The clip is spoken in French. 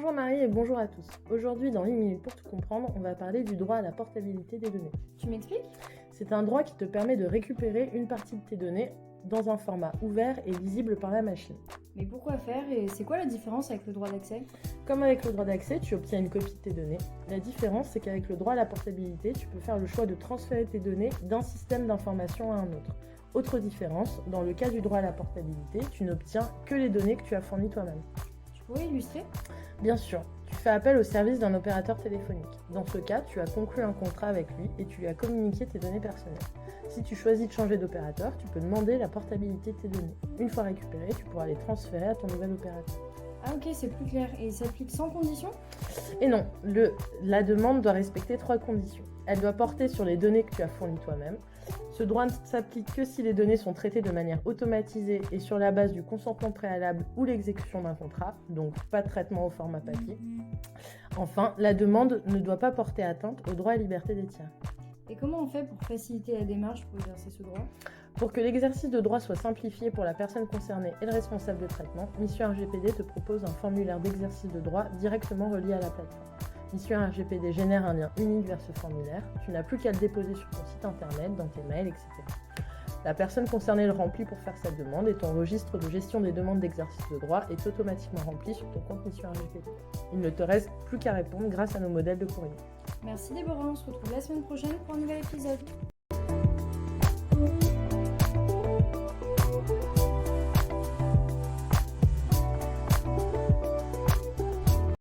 Bonjour Marie et bonjour à tous. Aujourd'hui dans 1 minute pour tout comprendre, on va parler du droit à la portabilité des données. Tu m'expliques? C'est un droit qui te permet de récupérer une partie de tes données dans un format ouvert et lisible par la machine. Mais pourquoi faire et c'est quoi la différence avec le droit d'accès? Comme avec le droit d'accès, tu obtiens une copie de tes données. La différence, c'est qu'avec le droit à la portabilité, tu peux faire le choix de transférer tes données d'un système d'information à un autre. Autre différence, dans le cas du droit à la portabilité, tu n'obtiens que les données que tu as fournies toi-même. Tu pourrais illustrer? Bien sûr, tu fais appel au service d'un opérateur téléphonique. Dans ce cas, tu as conclu un contrat avec lui et tu lui as communiqué tes données personnelles. Si tu choisis de changer d'opérateur, tu peux demander la portabilité de tes données. Une fois récupérées, tu pourras les transférer à ton nouvel opérateur. Ah ok, c'est plus clair. Et il s'applique sans condition? Et non, la demande doit respecter 3 conditions. Elle doit porter sur les données que tu as fournies toi-même. Ce droit ne s'applique que si les données sont traitées de manière automatisée et sur la base du consentement préalable ou l'exécution d'un contrat, donc pas de traitement au format papier. Enfin, la demande ne doit pas porter atteinte au droit à liberté des tiers. Et comment on fait pour faciliter la démarche pour exercer ce droit? Pour que l'exercice de droit soit simplifié pour la personne concernée et le responsable de traitement, Mission RGPD te propose un formulaire d'exercice de droit directement relié à la plateforme. Mission RGPD génère un lien unique vers ce formulaire. Tu n'as plus qu'à le déposer sur ton site internet, dans tes mails, etc. La personne concernée le remplit pour faire sa demande et ton registre de gestion des demandes d'exercice de droit est automatiquement rempli sur ton compte Mission RGPD. Il ne te reste plus qu'à répondre grâce à nos modèles de courrier. Merci Déborah, on se retrouve la semaine prochaine pour un nouvel épisode.